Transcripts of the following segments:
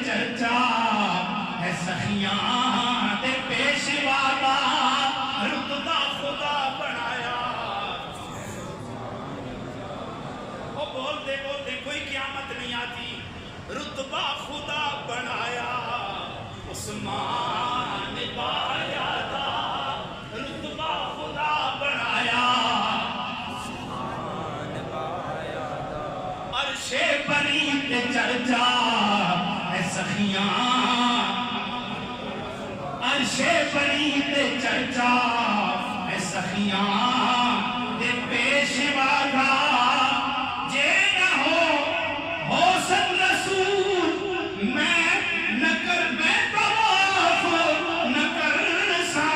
چرچا ہے سخیاں دے پیشوا دا رتبہ خدا بنایا. وہ بول دے کوئی قیامت نہیں آتی. رتبہ خدا بنایا عثمان بایا دا رتبہ خدا بنایا عثمان بایا دا. عرش بری تے چرچا ہے سخیاں عرش بری تے چرچا ہے سخیاں دے پیشوا دا. جے نہ ہو حسن رسول میں نہ کر میں طواف نہ کر سا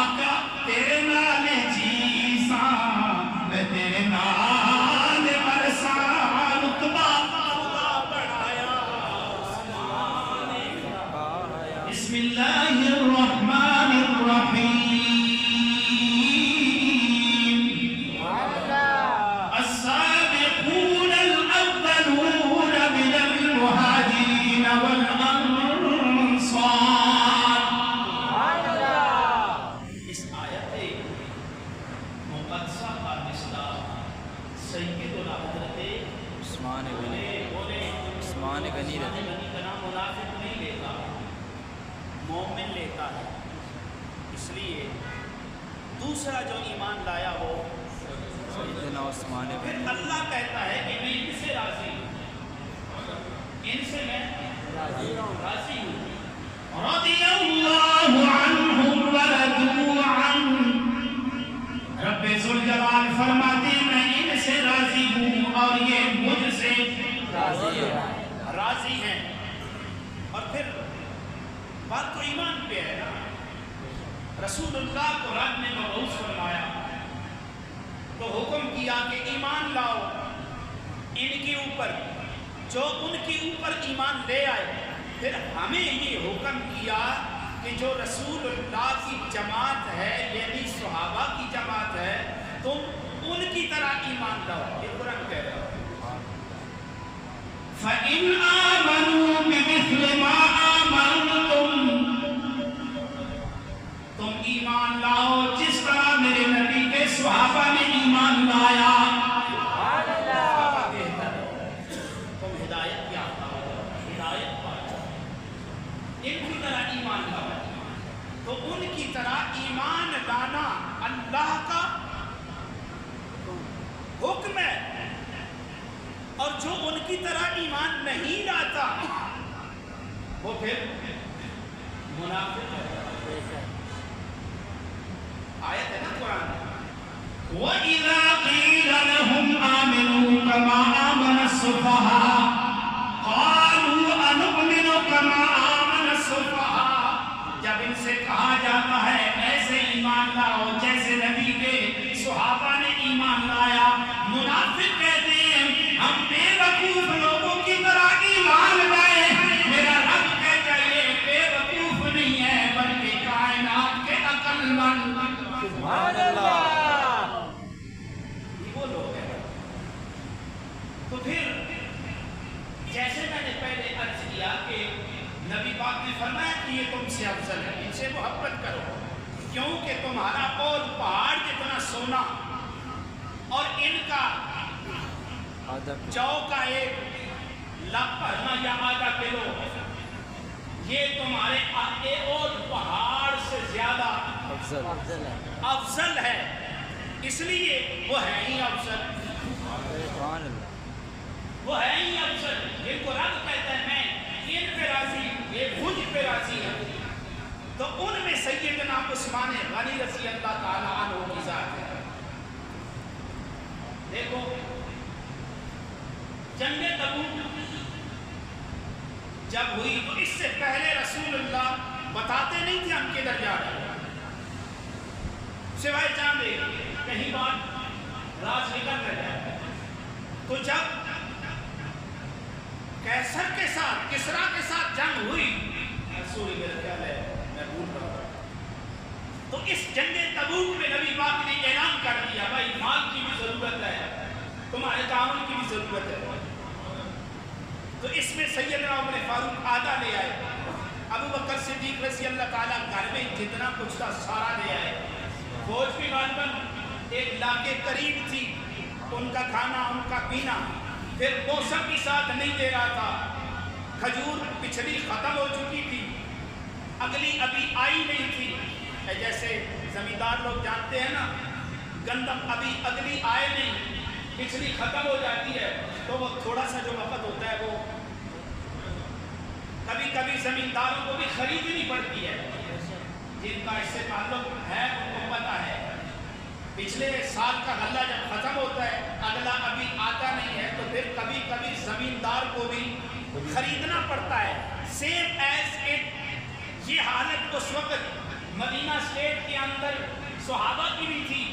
آقا تیرے نال جی سا میں تیرے نال مرسا. رتبہ خدا بنایا بسم اللہ الرحمن الرحیم. السابقون الأولون من المهاجرين والأنصار. اس آیت مقدسہ کا مصداق سیدنا حضرت عثمان غنی کا نام منافق نہیں لیتا مومن لیتا ہے. اس لیے دوسرا جو ایمان لایا ہو سیدنا عثمان پھر غنی اللہ کہتا ہے کہ میں ان سے راضی ہوں ان سے میں راضی ہوں. رضی اللہ عنہم ورضوا عنہ. رب ذوالجلال فرماتے ہیں میں ان سے راضی ہوں اور یہ مجھ سے راضی ہیں. اور پھر بات تو ایمان پہ ہے نا. رسول اللہ کو رب نے مبعوث فرمایا تو حکم کیا کہ ایمان لاؤ ان کے اوپر جو ان کے اوپر ایمان لے آئے. پھر ہمیں یہ حکم کیا کہ جو رسول اللہ کی جماعت ہے یعنی صحابہ کی جماعت ہے تم ان کی طرح ایمان لاؤ. یہ قرآن کہہ رہا ہے فَإِنْ آمَنُوا بِمِثْلِ مَا آمَنْتُمْ. تم ایمان لاؤ جس طرح میرے نبی کے صحابہ نے ایمان لایا. تم ہدایت یافتہ ہو ہدایت پاؤ ان کی طرح ایمان لاؤ. تو ان کی طرح ایمان لانا اللہ کا حکم ہے. اور جو ان کی طرح ایمان نہیں لاتا وہ پھر منافق ہے. آیت ہے نا قرآن. وَإِذَا قِيلَ لَهُمْ آمِنُوا كَمَا آمَنَ السُّفَهَاءُ قَالُوا أَنُؤْمِنُ كَمَا آمَنَ السُّفَهَاءُ. جب ان سے کہا جاتا ہے ایسے ایمان لاؤ جیسے نبی کے صحابہ نے ایمان لایا. منافق کہتے ہیں ہم بے وقوف لوگوں کی طرح ایمان لائے. میرا رب کہتا ہے یہ بے وقوف نہیں ہے بلکہ کائنات کے عقل مند. سبحان اللہ. یہ وہ لوگ ہیں. تو پھر جیسے میں نے پہلے عرض کیا کہ نبی پاک نے فرمایا کہ یہ تم سے افضل ہے ان سے محبت کرو کیونکہ تمہارا عہد پہاڑ جتنا سونا اور ان کا جو کا ایک لاکھ بھرنا یا آدھا کلو یہ تمہارے عہد پہاڑ سے زیادہ افضل ہے. اس لیے وہ ہے ہی افضل. وہ ہے ہی افضل. ان کو رب کہتا ہے میں ان پہ راضی یہ مجھ پہ راضی ہے. تو ان میں سیدنا عثمان غنی رضی اللہ تعالی عنہ کی ذات ہے. دیکھو جنگ تبوک جب ہوئی تو اس سے پہلے رسول اللہ بتاتے نہیں تھے ہم کدھر جا رہے ہیں سوائے چاندے کہیں بات راز نکل رہے ہیں. تو جب کیسر کے ساتھ کسرا کے ساتھ جنگ ہوئی رسول میرا خیال ہے میں بھول رہا ہوں تو اس جنگ تبوک میں نبی پاک نے اعلان کر دیا بھائی مال کی بھی ضرورت ہے تمہارے تعاون کی بھی ضرورت ہے. تو اس میں سیدنا عمر فاروق آدھا لے آئے، ابو بکر صدیق رضی اللہ تعالیٰ گھر میں جتنا کچھ تھا سارا لے آئے، فوج بھی غالباً ایک لاکھ کے قریب تھی، ان کا کھانا ان کا پینا، پھر موسم بھی ساتھ نہیں دے رہا تھا، کھجور پچھلی ختم ہو چکی تھی، اگلی ابھی آئی نہیں تھی، جیسے زمیندار لوگ جانتے ہیں نا، گندم ابھی اگلی آئے نہیں، پچھلی ختم ہو جاتی ہے تو وہ تھوڑا سا جو وقت ہوتا ہے وہ کبھی کبھی زمینداروں کو بھی خریدنی پڑتی ہے، جن کا اس سے تعلق ہے ان کو پتہ ہے، پچھلے سال کا غلہ جب ختم ہوتا ہے اگلا ابھی آتا نہیں ہے تو پھر کبھی کبھی زمیندار کو بھی خریدنا پڑتا ہے۔ سیم ایز اٹ یہ حالت اس وقت مدینہ اسٹیٹ کے اندر صحابہ کی بھی تھی،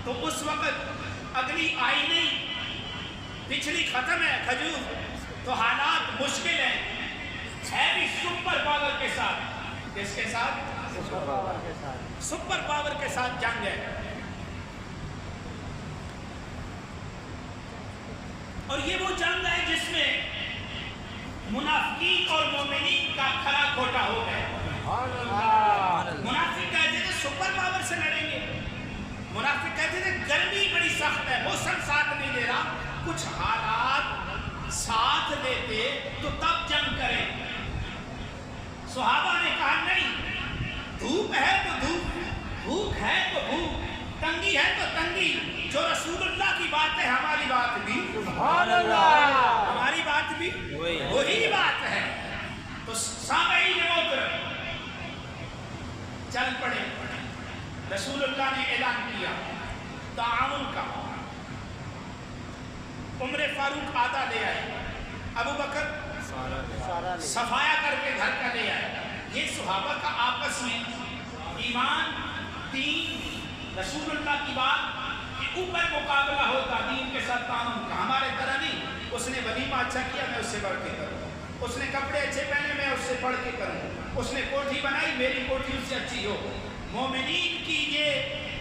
تو اس وقت اگلی آئی نہیں، پچھلی ختم ہے کھجور، تو حالات مشکل ہیں، ہے بھی سپر پاور کے ساتھ، کس کے ساتھ؟ سپر پاور کے ساتھ جنگ ہے، اور یہ وہ جنگ ہے جس میں منافقین اور مومنین کا کھرا کھوٹا ہو گیا۔ منافق کہتے تھے سپر پاور سے لڑیں گے، منافق کہتے تھے گرمی بڑی سخت ہے، موسم ساتھ نہیں دے رہا، کچھ حالات ساتھ دیتے تو تب جنگ کریں۔ صحابہ نے کہا نہیں، دھوپ ہے تو دھوپ، بھوک ہے تو بھوک، تنگی ہے تو تنگی، جو رسول اللہ کی بات ہے ہماری بات بھی سبحان اللہ، ہماری بات بھی وہی بات ہے۔ تو سامعین محترم چل پڑے، رسول اللہ نے اعلان کیا تعاون کا، عمر فاروق آدھا لے آئے، ابو بکر صفایا کر کے گھر کا لے آئے۔ یہ صحابہ کا آپس میں ایمان، دین، رسول اللہ کی بات کے اوپر مقابلہ ہوتا، دین کے ساتھ تعاون کا، ہمارے طرح نہیں، اس نے ولیمہ اچھا کیا میں اس سے بڑھ کے کروں، اس نے کپڑے اچھے پہنے میں اس سے بڑھ کے کروں، اس نے کوٹھی بنائی میری کوٹھی اس سے اچھی ہو۔ مومنین کی یہ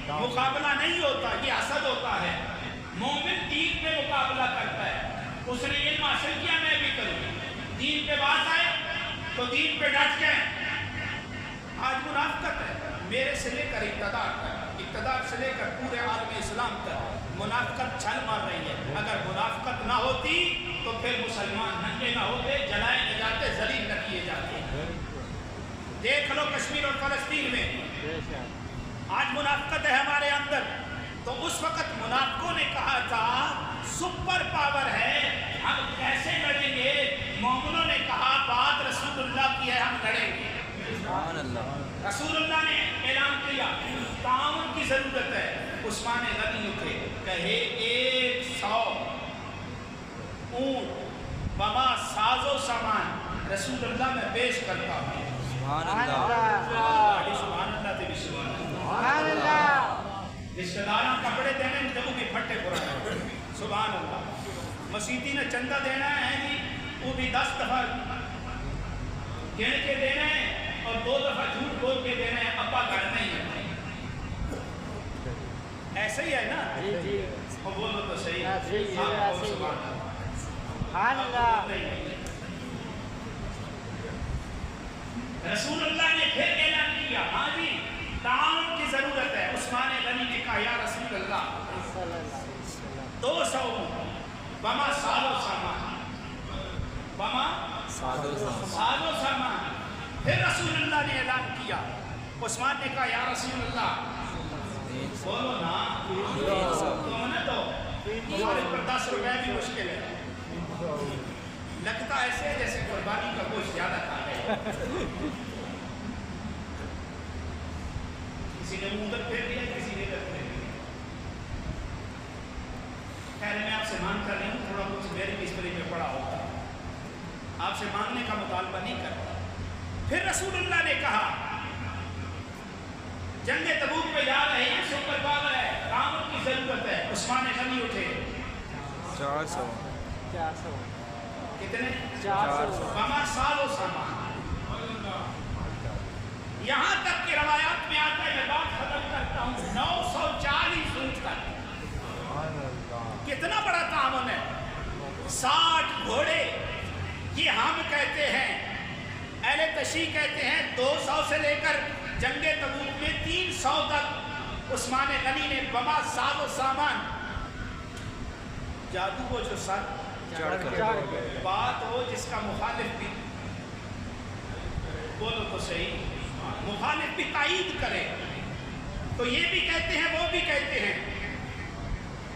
مقابلہ نہیں ہوتا، یہ حسد ہوتا ہے۔ مومن دین پہ مقابلہ کرتا ہے، اس نے علم حاصل کیا میں بھی کروں، دین پہ بات آئے تو دین پہ ڈٹ گئے۔ آج منافقت ہے، میرے سے لے کر اقتدار تک، اقتدار سے لے کر پورے عالم اسلام تک منافقت چھل مار رہی ہے۔ اگر منافقت نہ ہوتی تو پھر مسلمان ننگے نہ ہوتے، جلائے نہ جاتے، ذلیل نہ کیے جاتے۔ دیکھ لو کشمیر اور فلسطین میں آج منافقت ہے ہمارے اندر، تو اس وقت منافقوں نے کہا تھا سپر پاور ہے، ہم کیسے لڑیں گے؟ مومنوں نے کہا بات رسول اللہ کی ہے، ہم لڑیں گے۔ سبحان اللہ۔ رسول اللہ نے اعلان کیا تعاون کی ضرورت ہے، عثمان غنی اٹھے کہے 100 اونٹ بما ساز و سامان رسول اللہ میں پیش کرتا ہوں۔ سبحان اللہ، سبحان اللہ تے سبحان اللہ۔ رشتہ داراں کپڑے دینے جب بھی پھٹے پرانے، سبحان اللہ۔ مسیحی نے چندہ دینا ہے جی، وہ بھی 10 دفعہ گن کے دینا ہے اور 2 دفعہ جھوٹ بول کے دینا ہے، ابا گھر نہیں ہے، ایسے ہی ہے نا؟ اور بولو تو صحیح، سبحان اللہ۔ رسول اللہ نے پھر اعلان کیا ہاں جی تعاون کی ضرورت ہے۔ عثمان غنی نے کہا یا رسول اللہ 200 بما سال و سامان، بما سال و سامان۔ پھر رسول اللہ نے اعلان کیا، عثمان نے کہا یا رسول اللہ بولو نا، تم نے تو ہمارے پر 10 روپے بھی مشکل ہے، لگتا ایسے ہے جیسے قربانی کا گوشت زیادہ کھا ہے۔ کسی نے منہ ادھر پھیر دیا، کسی نے ادھر پھیر دیا۔ خیر میں آپ سے مانگتا نہیں ہوں، تھوڑا کچھ میری بسپری میں پڑا ہوتا، آپ سے مانگنے کا مطالبہ نہیں کرتا۔ پھر رسول اللہ نے کہا جنگ تبوک پہ جا رہے ہیں، سپر پاور ہے، تعاون کی ضرورت ہے۔ عثمان غنی اٹھے 400 کتنے؟ 400 بما سال و سامان۔ یہاں تک کہ روایات میں آتا ہے، میں بات ختم کرتا ہوں، 940 اونٹ تک۔ کتنا بڑا تعاون ہے، 60 گھوڑے، یہ ہم کہتے ہیں، اہل تشیع کہتے ہیں 200 سے لے کر جنگ تبوک میں 300 تک عثمان غنی نے بما ساز و سامان، جادو کو جو سر بات ہو جس کا مخالف بھی بولو تو صحیح، مخالف بھی تائید کرے، تو یہ بھی کہتے ہیں وہ بھی کہتے ہیں۔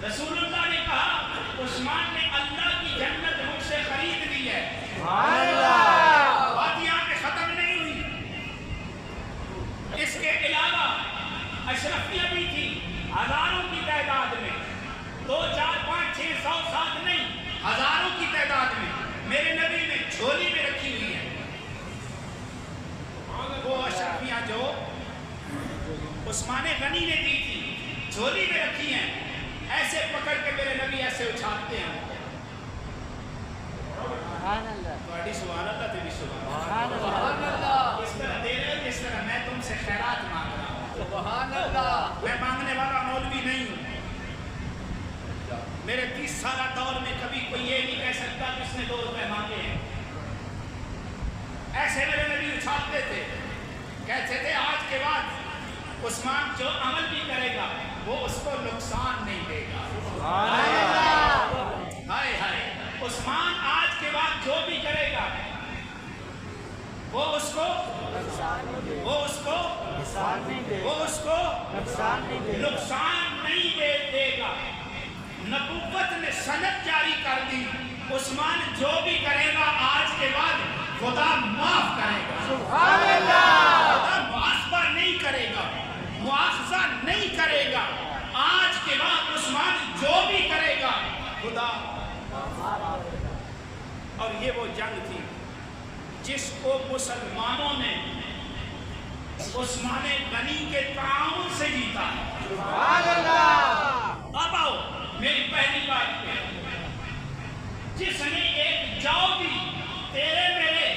رسول اللہ نے کہا عثمان نے اللہ کی جنت مجھ سے خرید لی ہے۔ بات یہاں پہ ختم نہیں ہوئی، اس کے علاوہ اشرفیہ بھی تھی ہزاروں کی تعداد میں، 2 4 5 6 100 7 نہیں، ہزاروں کی تعداد میں میرے نبی نے جھولی میں رکھی ہوئی ہے۔ وہ اشرفیاں جو عثمان غنی نے دی تھی جھولی میں رکھی ہیں، ایسے پکڑ کے میرے نبی ایسے اچھالتے ہیں۔ تھوڑی سبحان اللہ تے بھی سبحان اللہ، اس طرح دے رہے جس طرح میں تم سے خیرات مانگ رہا ہوں۔ سبحان اللہ، میں مانگنے والا مولوی نہیں ہوں۔ میرے 30 سالہ دور میں کبھی کوئی یہ نہیں کہہ سکتا کہ اس نے 2 روپے مانگے ہیں۔ ایسے میرے نبی اچھالتے تھے، کہتے تھے آج کے بعد عثمان جو عمل بھی کرے گا وہ اس کو نقصان نہیں دے گا۔ ہائے ہائے، عثمان آج کے بعد جو بھی کرے گا وہ اس کو نقصان نہیں دے گا۔ نبوت نے سند جاری کر دی، عثمان جو بھی کرے گا آج کے بعد خدا معاف کرے گا۔ خدا معاصبہ نہیں کرے گا، مواخذہ نہیں کرے گا۔ آج کے بعد عثمان جو بھی کرے گا خدا۔ اور یہ وہ جنگ تھی جس کو مسلمانوں نے عثمان غنی کے تعاون سے جیتا ہے۔ اب آؤ میری پہلی بات پہ، جس نے ایک جو بھی تیرے میرے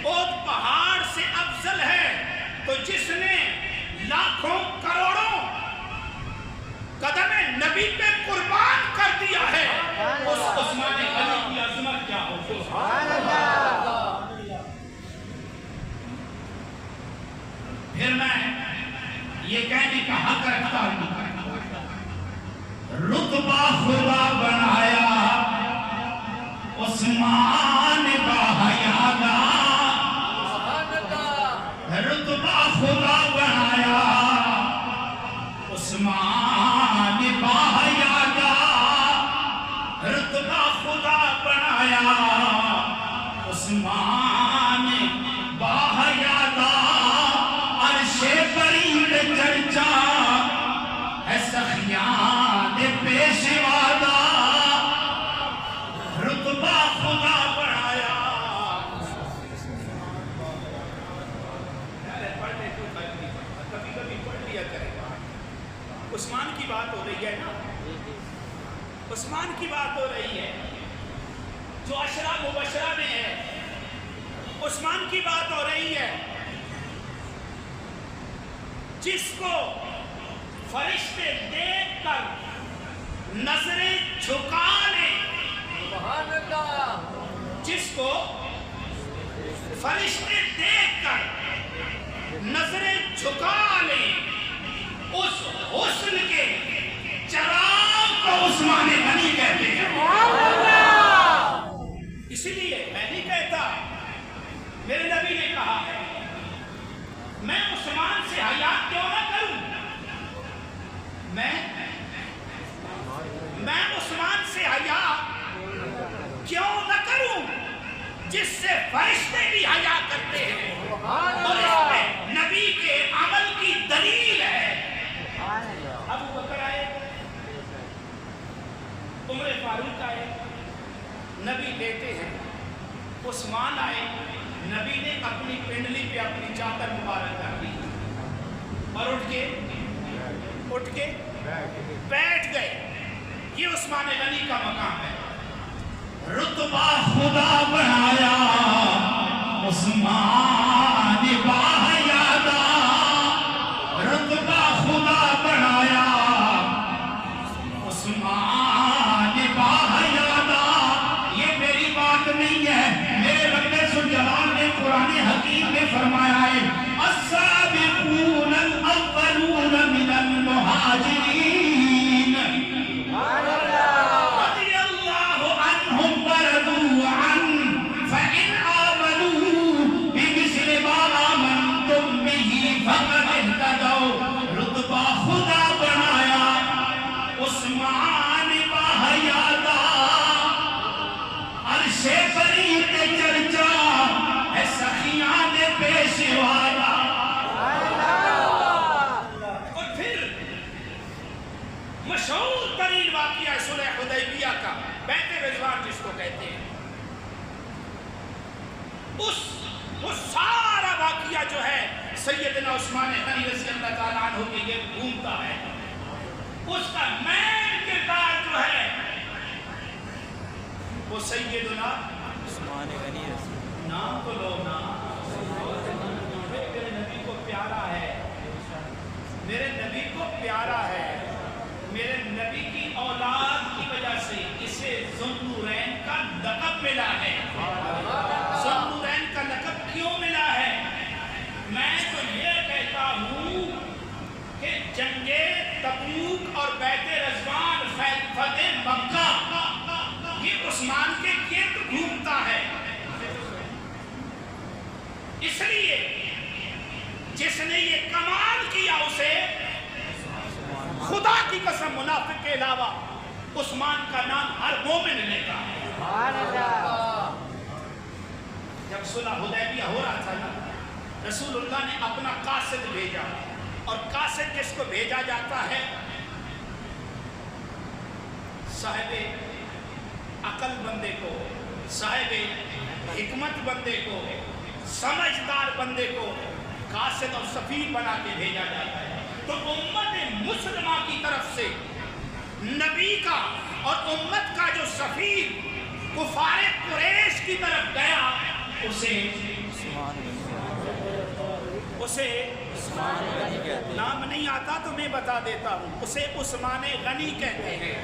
اوت پہاڑ سے افضل ہے، تو جس نے لاکھوں کروڑوں قدم نبی پہ قربان کر دیا ہے، اس عثمان غنی کی عظمت کیا ہو۔ سبحان اللہ۔ پھر میں یہ کہنے کا حق رکھتا ہوں، رتبہ خدا بنایا عثمان باحیادا، رتبہ خدا بنایا عثمان باحیادا، رتبہ خدا بنایا عثمان باحیادا، عرش بری پہ چرچا ہے سخیان پیشوادا، رتبہ خدا بنایا۔ کبھی کبھی پڑھ لیا کرے گا۔ عثمان کی بات ہو رہی ہے نا، عثمان کی بات ہو رہی ہے جو عشرہ مبشرہ میں ہے، عثمان کی بات ہو رہی ہے جس کو فرشتے دیکھ کر نظریں جھکا لیں، جس کو فرشتے دیکھ کر نظریں جھکا لیں، اس حسن کے چراغ کو عثمان غنی کہتے ہیں۔ اسی لیے میں نہیں کہتا، میرے نبی نے کہا ہے میں عثمان سے حیا کیوں نہ کروں، میں عثمان سے حیا کیوں نہ کروں جس سے فرشتے بھی حیا کرتے ہیں، اور اس میں نبی کے عمل کی دلیل ہے۔ ابو بکر آئے، عمر فاروق آئے، نبی لیتے ہیں، عثمان آئے، نبی نے اپنی پنڈلی پہ اپنی چادر مبارک کر دی اور اٹھ کے بیٹھ گئے۔ یہ عثمان غنی کا مقام ہے۔ رتبہ خدا بنایا عثمان باحیادا، رتبہ خدا بنایا عثمان باحیادا۔ یہ بات نہیں ہے. میرے رب ذوالجلال نے قرآن حکیم میں فرمایا ہے السابقون الاولون من المہاجرین رضی اللہ عنہم ورضوا عنہ فإن آمنوا بمثل ما آمنتم به فقد اهتدوا. رتبہ خدا بنایا عثمان باحیادا عرش بری تے چرچا اے سخیاں دے پیشوادا. اور پھر مشہور ترین واقعہ صلح حدیبیہ کا بیعت رضوان جس کو کہتے ہیں، وہ سارا واقعہ جو ہے سیدنا عثمان غنی رضی اللہ تعالیٰ عنہ کے لیے گھومتا ہے. اس کا مین کردار جو ہے وہ سیدنا عثمان غنی رضی نام تو لو نا، میرے نبی کو پیارا ہے، میرے نبی کو پیارا ہے. میرے نبی کی اولاد کی وجہ سے اسے ذوالنورین کا لقب ملا ہے. ذوالنورین کا لقب کیوں ملا ہے؟ میں تو یہ کہتا ہوں کہ جنگ تبوک اور بیعت رضوان فتح مکہ یہ عثمان کے گرد گھومتا ہے. اس لیے جس نے یہ کمال کیا اسے خدا کی قسم منافق کے علاوہ عثمان کا نام ہر مومن لیتا ہے. جب صلح حدیبیہ ہو رہا تھا نا، رسول اللہ نے اپنا قاصد بھیجا، اور قاصد جس کو بھیجا جاتا ہے صاحب عقل بندے کو، صاحب حکمت بندے کو، سمجھدار بندے کو قاصد اور سفیر بنا کے بھیجا جاتا ہے. تو امت مسلمہ کی طرف سے نبی کا اور امت کا جو سفیر کفار قریش کی طرف گیا اسے نام نہیں آتا تو میں بتا دیتا ہوں، اسے عثمان غنی کہتے ہیں.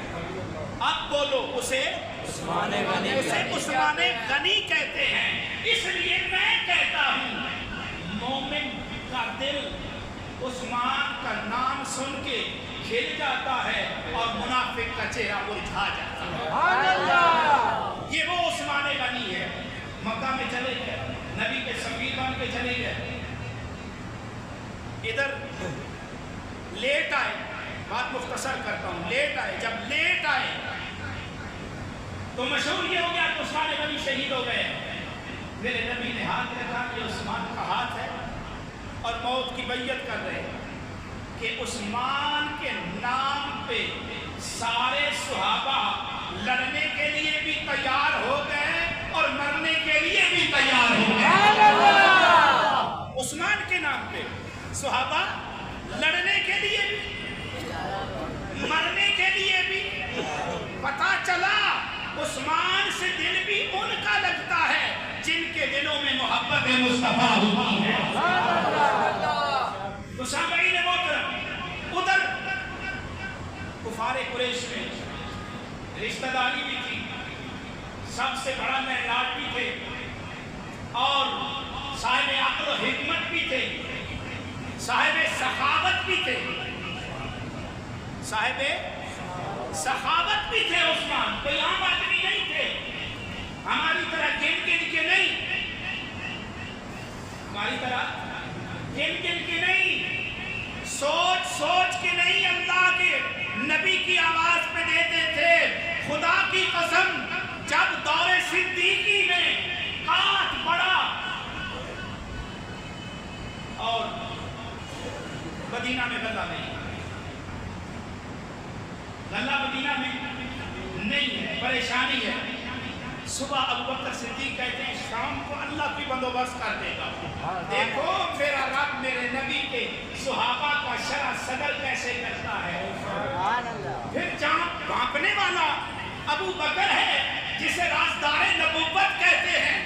اب بولو اسے عثمان غنی کہتے ہیں. اس لیے میں کہتا ہوں مومن کا دل عثمان کا نام سن کے کھل جاتا ہے اور منافق کا چہرہ مرجھا جاتا ہے. یہ وہ عثمان غنی ہے. مکہ میں چلے گئے، نبی کے سفیر بن کے چلے گئے، ادھر لیٹ آئے. بات مختصر کرتا ہوں، لیٹ آئے. جب لیٹ آئے تو مشہور یہ ہو گیا کہ عثمان غنی شہید ہو گئے. میرے نبی نے ہاتھ رکھا، یہ عثمان کا ہاتھ ہے، اور موت کی بیعت کر رہے کہ عثمان کے نام پہ سارے صحابہ لڑنے کے لیے بھی تیار ہو گئے اور مرنے کے لیے بھی تیار ہو گئے. عثمان کے نام پہ صحابہ لڑنے کے لیے بھی مرنے کے لیے بھی. پتہ چلا عثمان سے دل بھی ان کا لگتا ہے جن کے دلوں میں محبت مصطفیٰ ہوتی ہے. تو سامعین محترم، ادھر کفار قریش میں رشتہ داری بھی تھی، سب سے بڑا معراج بھی تھے، اور صاحب عقل و حکمت بھی تھے، صاحب سخاوت بھی تھے، صاحب سخاوت بھی تھے. عثمان کوئی عام آدمی نہیں تھے، ہماری طرح گن گن کے نہیں، ہماری طرح گن گن کے نہیں، سوچ سوچ کے نہیں، اللہ کے نبی کی آواز پہ دیتے تھے. خدا کی قسم جب دور صدیقی میں ہاتھ بڑا اور مدینہ میں غلہ نہیں، غلہ مدینہ میں نہیں ہے، پریشانی ہے. صبح ابوبکر صدیق کہتے ہیں شام کو اللہ کی بندوبست کر دے گا. دیکھو میرا رب میرے نبی کے صحابہ کا شرح صدر کیسے کرتا ہے. پھر جہاں بھانپنے والا ابو بکر ہے جسے رازدار نبوت کہتے ہیں،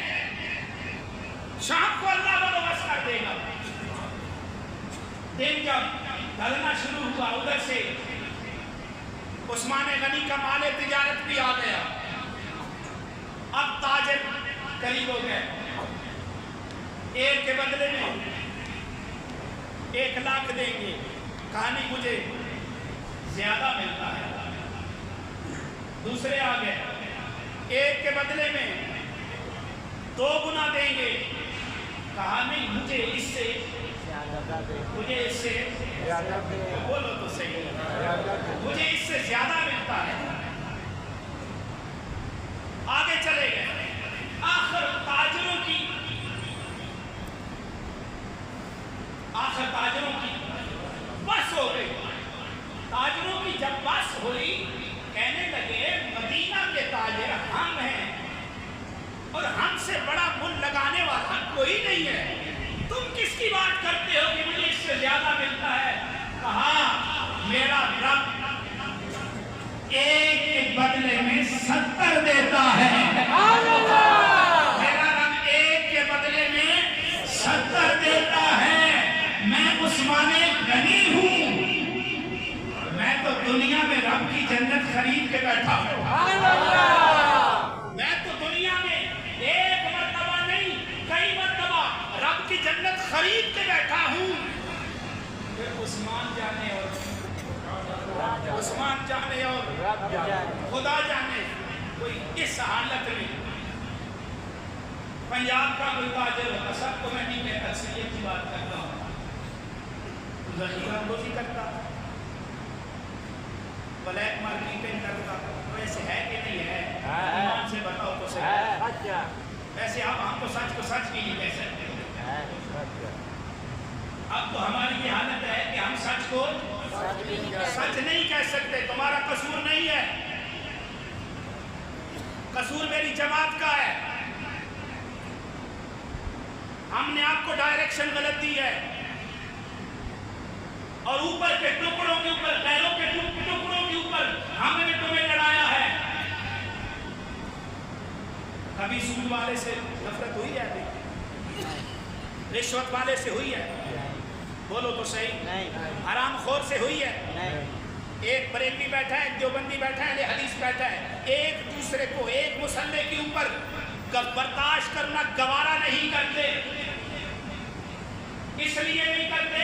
شام کو اللہ بندوبست کر دے گا. دن جب ڈھلنا شروع ہوا ادھر سے عثمان غنی کا مال تجارت بھی آ گیا. اب تاجر قریب ہو گئے. ایک کے بدلے میں 1,00,000 دیں گے. کہانی مجھے زیادہ ملتا ہے. دوسرے آ گئے, ایک کے بدلے میں 2 گنا دیں گے. کہا نہیں, مجھے اس سے بولو تو صحیح, مجھے اس سے زیادہ ملتا ہے. آگے چلے گئے. آخر تاجروں کی بس ہو گئی. تاجروں کی جب بس ہوئی, کہنے لگے مدینہ کے تاجر ہم ہیں اور ہم سے بڑا مل لگانے والا کوئی نہیں ہے. تم کس کی بات کرتے ہو کہ مجھے اس سے زیادہ ملتا ہے؟ کہا میرا رب ایک کے بدلے میں 70 دیتا ہے. میرا رب ایک کے بدلے میں 70 دیتا ہے. میں عثمان غنی ہوں. میں تو دنیا میں رب کی جنت خرید کے بیٹھا ہوں. میں تو دنیا میں ایک مرتبہ نہیں, کئی مرتبہ رب کی جنت خرید کے بیٹھا ہوں. پھر عثمان جانے اور خدا جانے کوئی اس حالت میں. پنجاب کا کوئی تاجر سب کو میں نہیں کہتا, اکثریت کی بات کرتا ہوں, ذخیرہ اندوزی کرتا, بلیک مارکیٹنگ کرتا. ویسے ہے کہ نہیں ہے؟ ایمان سے بتاؤ تو صحیح. ویسے آپ ہم کو سچ بھی نہیں کہہ سکتے. اب تو ہماری یہ حالت ہے کہ ہم سچ کو سچ نہیں کہہ سکتے. تمہارا قصور نہیں ہے, قصور میری جماعت کا ہے. ہم نے آپ کو ڈائریکشن غلط دی ہے اور اوپر کے ٹکڑوں کے اوپر, غیروں کے ٹکڑوں کے اوپر ہم نے تمہیں لڑایا ہے. کبھی سود والے سے نفرت ہوئی ہے؟ رشوت والے سے ہوئی ہے؟ بولو تو صحیح. حرام خور سے ہوئی ہے؟ ایک بریلوی بیٹھا ہے, ایک دیوبندی بیٹھا ہے, ایک حدیث بیٹھا ہے, ایک دوسرے کو ایک مسلح کے اوپر برداشت کرنا گوارا نہیں کرتے. اس لیے نہیں کرتے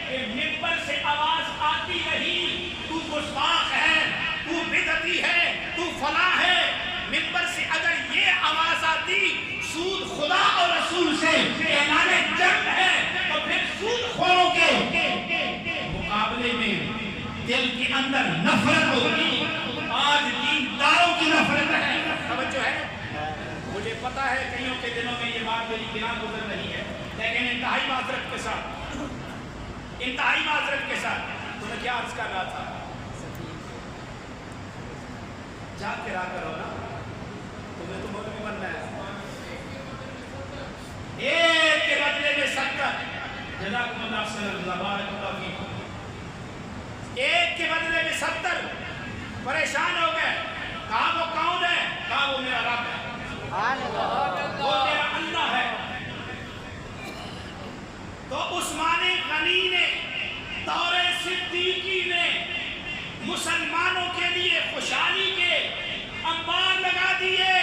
کہ منبر سے آواز آتی رہی تو گستاخ ہے, تو بدعتی ہے, تو فلاں ہے. منبر سے اگر یہ آواز آتی سود خدا اور رسول سے اعلان جنگ ہے, تو پھر سود خوروں کے مقابلے میں دل کے اندر نفرت ہوگی. آج دینداروں کی نفرت ہے. توجہ ہے؟ مجھے پتا ہے کئیوں کے دنوں میں یہ بات میری بنا گزر رہی ہے, لیکن انتہائی معذرت کے ساتھ تمہیں کیا عرض کر رہا تھا؟ جا کے رہا کرو نا, تمہیں تو مولوی بننا ہے. ایک کے بدلے میں 70. جزاکم اللہ خیر, بارک اللہ فیکم. ایک کے بدلے میں 70. پریشان ہو گئے. کہا وہ کون ہے؟ کہا وہ میرا رب ہے, وہ میرا اللہ ہے. تو عثمان غنی نے, دور صدیقی نے مسلمانوں کے لیے خوشحالی کے انبار لگا دیے.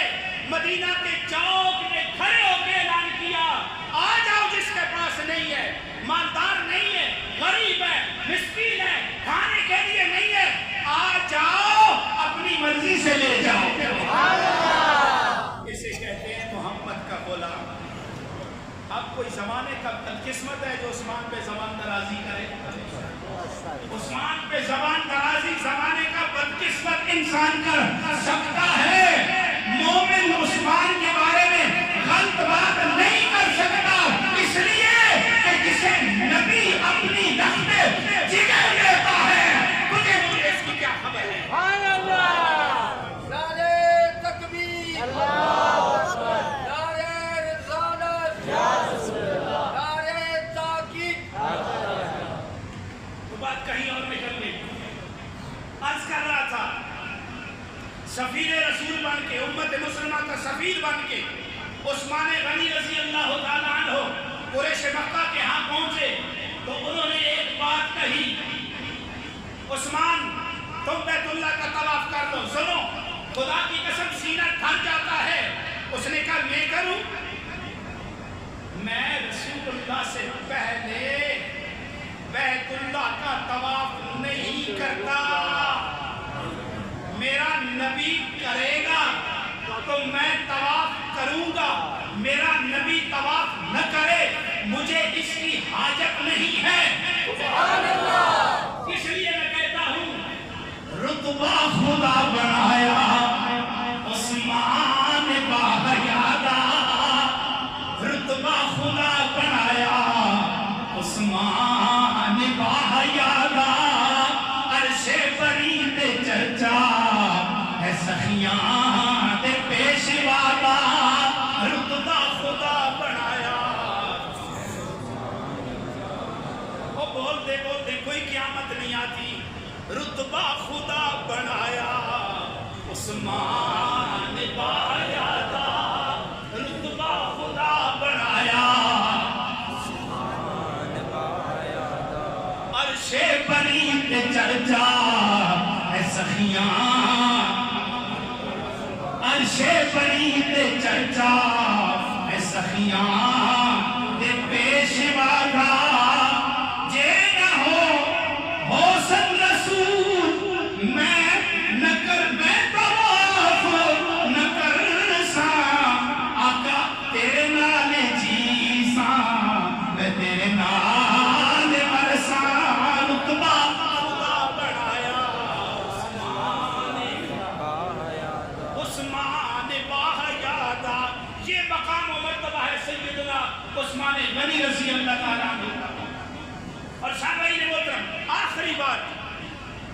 مدینہ کے چوک میں کھڑے ہو کے اعلان کیا, آ جاؤ جس کے پاس نہیں ہے, مالدار نہیں ہے, غریب ہے, مسکین ہے, کھانے کے لیے نہیں ہے, آ جاؤ, اپنی مرضی سے لے جاؤ. اسے کہتے ہیں محمد کا غلام. اب کوئی زمانے کا بدقسمت ہے جو عثمان پہ زبان درازی کرے. عثمان پہ زبان درازی زمانے کا بدقسمت انسان کر سکتا ہے. مومن عثمان کے بارے میں غلط بات نہیں کر سکتا, اس لیے کہ جسے نبی اپنی رخت جگر دیتا ہے. مجھے اس کی کیا خبر ہے؟ سفیر رسول بن کے, امت مسلمہ کا سفیر بن کے عثمان غنی رضی اللہ تعالیٰ عنہ قریش مکہ کے ہاں پہنچے تو انہوں نے ایک بات کہی, عثمان تم بیت اللہ کا طواف کر لو. سنو, خدا کی قسم سینہ تھک جاتا ہے. اس نے کہا میں کروں؟ میں رسول اللہ سے پہلے بیت اللہ کا طواف نہیں کرتا. میرا نبی کرے گا تو میں طواف کروں گا. میرا نبی طواف نہ کرے مجھے اس کی حاجت نہیں ہے. سبحان اللہ. اس لیے میں کہتا ہوں رتبہ خدا بنایا عثمان باحیادہ. رتبہ خدا بنایا عثمان باحیادہ. عرش بری تے چرچا ہے سخیاں تے پیشوا دا. رتبہ خدا بنایا. وہ بول دے کوئی قیامت نہیں آتی. رتبہ خدا بنایا عثمان باحیادہ. رتبہ خدا بنایا عرش بری تے چرچا ہے سخیاں. عرش بری تے چرچا ہے سخیاں تے پیشوا دا. جے نہ ہو حسن رسول میں نہ کر میں طواف نہ کر سا. آقا تیرے نال جی سا میں تیرے نال مرسا. رتبہ خدا بنایا عثمان باحیادہ. یہ مقام و مرتبہ ہے سیدنا عثمان غنی رضی اللہ تعالیٰ عنہ. اور سامعین محترم آخری بات،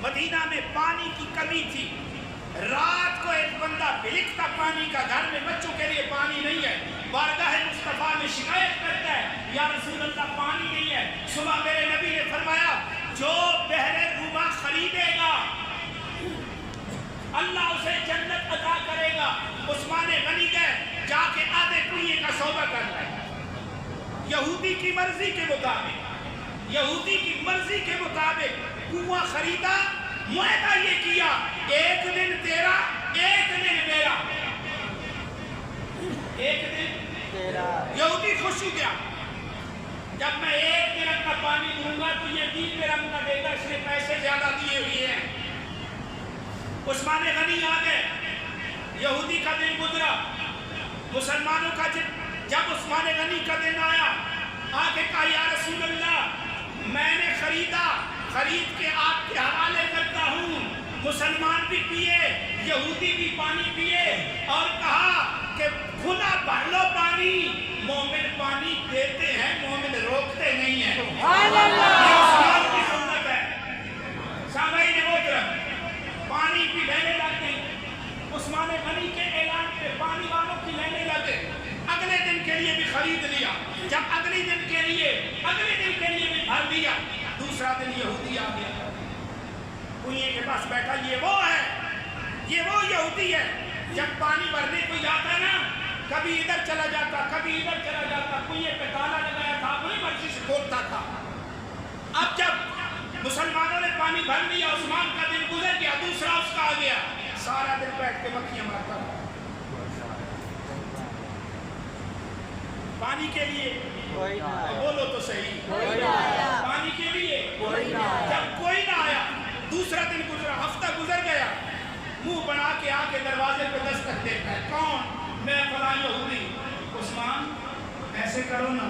مدینہ میں پانی کی کمی تھی. رات کو ایک بندہ بلکتا پانی کا، گھر میں بچوں کے لیے پانی نہیں ہے. بارگاہ مصطفیٰ میں شکایت کرتا ہے یا رسول اللہ پانی نہیں ہے. صبح میرے نبی نے فرمایا جو بحر روما خریدے گا اللہ اسے جنت عطا کرے گا. عثمان غنی گئے جا کے آدھے کنویں کا سودا کر لائے. یہودی کی مرضی کے مطابق کنواں خریدا. معاہدہ یہ کیا ایک دن تیرا ایک دن میرا. ایک دن یہودی خوش ہو گیا. جب میں ایک درہم کا پانی دوں گا تو یہ 3 درہم کا دے گا. اس نے پیسے زیادہ دیے ہوئے ہیں. عثمان غنی آ گئے. یہودی کا دن گزرا. مسلمانوں کا جب عثمان غنی کا دن آیا آگے کہا یا رسول اللہ میں نے خرید کے آپ کے حوالے کرتا ہوں. مسلمان بھی پیے یہودی بھی پانی پیے اور کہا کہ کھلا بھر لو پانی. مومن پانی دیتے ہیں مومن روکتے نہیں ہیں. سبحان اللہ. یہ اسلام کی سنت ہے. سامعین محترم پانی بھی لینے لگے. عثمان غنی کے اعلان پہ پانی والوں کی لینے لگے. اگلے دن کے لیے بھی خرید لیا. جب اگلے دن کے لیے بھی بھر دیا. دوسرا دن یہودی آ گیا. کنویں کے پاس بیٹھا. یہ وہ یہودی ہے جب پانی بھرنے کو جاتا ہے نا کبھی ادھر چلا جاتا کبھی ادھر چلا جاتا. کنویں پہ تالا لگایا تھا اپنی مرضی سے کھولتا تھا. اب جب مسلمانوں نے پانی بھر لیا عثمان کا دن گزر گیا. دوسرا اس کا آ گیا. سارا دن بیٹھ کے مکھیاں مارتا تھا. پانی کے لیے بولو تو صحیح. پانی کے لیے جب کوئی نہ آیا. دوسرا دن گزرا. ہفتہ گزر گیا. منہ بنا کے آ کے دروازے پہ دستک دیتا ہے. کون؟ میں فلاں یہودی. عثمان ایسے کرو نا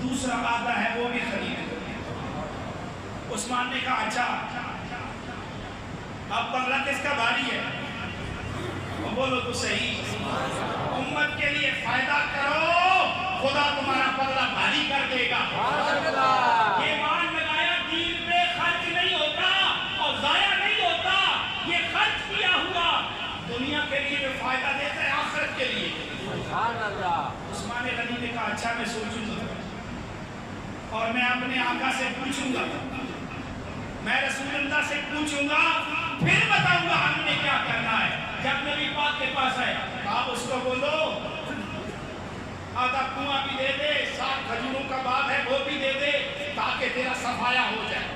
دوسرا وعدہ ہے وہ بھی خرید. عثمان نے کہا اچھا اب پلہ کس کا بھاری ہے؟ بولو تو صحیح. امت کے لیے فائدہ کرو خدا تمہارا پلہ بھاری کر دے گا. یہ مان لگایا دین پہ خرچ نہیں ہوتا اور ضائع نہیں ہوتا. یہ خرچ کیا ہوا دنیا کے لیے جو فائدہ دیتا ہے آخرت کے لیے. عثمان غنی نے کہا اچھا میں سوچوں گا اور میں اپنے آقا سے پوچھوں گا. میں رسول اللہ سے پوچھوں گا پھر بتاؤں گا ہم نے کیا کرنا ہے. جب نبی پاک کے پاس آئے آپ اس کو بولو آدھا کنواں بھی دے دے 7 کھجوروں کا باغ ہے وہ بھی دے دے تاکہ تیرا صفایا ہو جائے.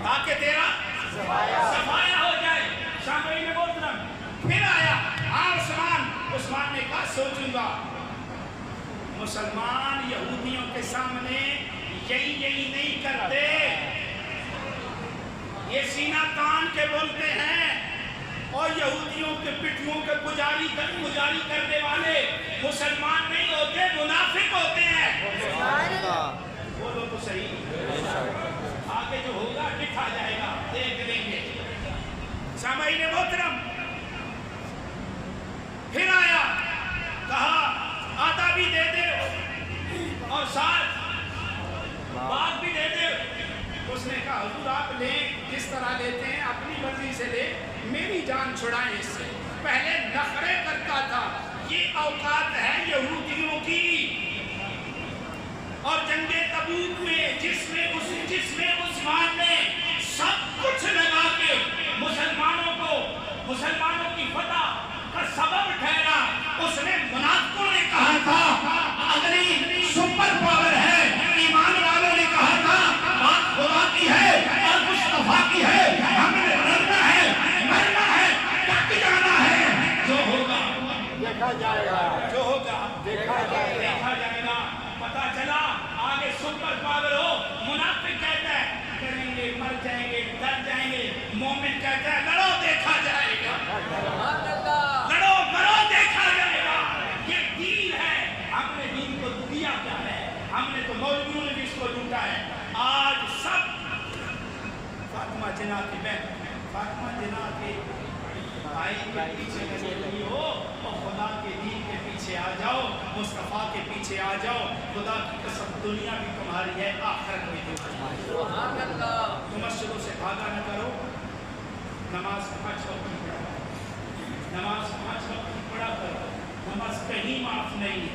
تاکہ تیرا صفایا ہو جائے. مسلمان یہودیوں کے سامنے یہی نہیں کرتے، یہ سینہ تان کے بولتے ہیں، اور یہودیوں کے پٹھیوں کے پجاری کرنے والے مسلمان نہیں ہوتے، منافق ہوتے ہیں۔ بولو تو صحیح، آگے جو ہوگا لکھا جائے گا، دیکھ لیں گے۔ سامعین محترم، پھر آیا، کہا آدھا بھی دے دے اور ساتھ بات بھی دے دے۔ اس نے کہا حضور آپ لیں جس طرح لیتے ہیں اپنی مرضی سے لے، میری جان چھڑائیں اس سے۔ پہلے نخرے کرتا تھا، یہ اوقات ہے یہودیوں کی، اور جنگ تبوک میں جس میں عثمان نے سب کچھ لگا کے مسلمانوں کی فتح کا سبب ٹھہرا، اس نے منافقوں نے کہا تھا اگلی سپر پاور ہے، ایمان والوں نے کہا تھا بات خدا کی ہے اور مصطفیٰ کی ہے، ہمیں لڑنا ہے، مرنا ہے، ٹک جانا ہے، جو ہوگا دیکھا جائے گا۔ پتا چلا آگے سپر پاور ہو، منافق کہتا ہے کریں گے، مر جائیں گے، ڈر جائیں گے، مومن کہتا ہے لڑو دیکھا جائے گا، لڑو مرو دیکھا جائے گا۔ یہ دین ہے، ہم نے دین کو دیا کیا ہے؟ ہم نے تو مولویوں نے بھی اس کو لوٹا ہے۔ آج سب فاطمہ جناح کی بہن، فاطمہ جناح کے بھائی کے پیچھے لگے ہوئی ہو، اور خدا کے دین کے پیچھے آ جاؤ، مصطفیٰ کے پیچھے آ جاؤ، خدا کی قسم دنیا بھی تمہاری ہے، آخرت بھی تمہاری ہے۔ تم مسجدوں سے بھاگا نہ کرو، نماز 5 وقت کی پڑھا، نماز 5 وقت کی پڑھا کرو۔ نماز کہیں معاف نہیں ہے،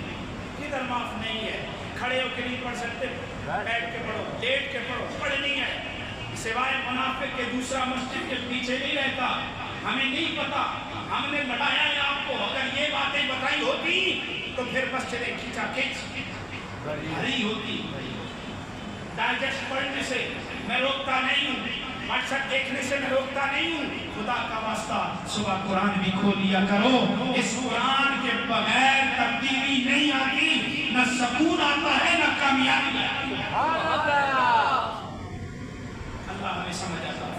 کدھر معاف نہیں ہے، کھڑے ہو کے نہیں پڑھ سکتے، بیٹھ کے پڑھو، لیٹ کے پڑھو، پڑھنی ہے۔ سوائے منافق کے دوسرا مسجد کے پیچھے نہیں رہتا، ہمیں نہیں پتا، ہم نے بتایا ہے آپ کو، اگر یہ باتیں بتائی ہوتی تو پھر مسجدیں کھینچا کھینچ بھری ہوتی۔ ڈائجسٹ پڑھنے سے میں روکتا نہیں ہوں، واٹس ایپ دیکھنے سے میں روکتا نہیں ہوں، خدا کا واسطہ صبح قرآن بھی کھول لیا کرو۔ اس قرآن کے بغیر تبدیلی نہیں آتی، نہ سکون آتا ہے نہ کامیابی آتی ہے۔ اللہ ہمیں سمجھ آتا ہے۔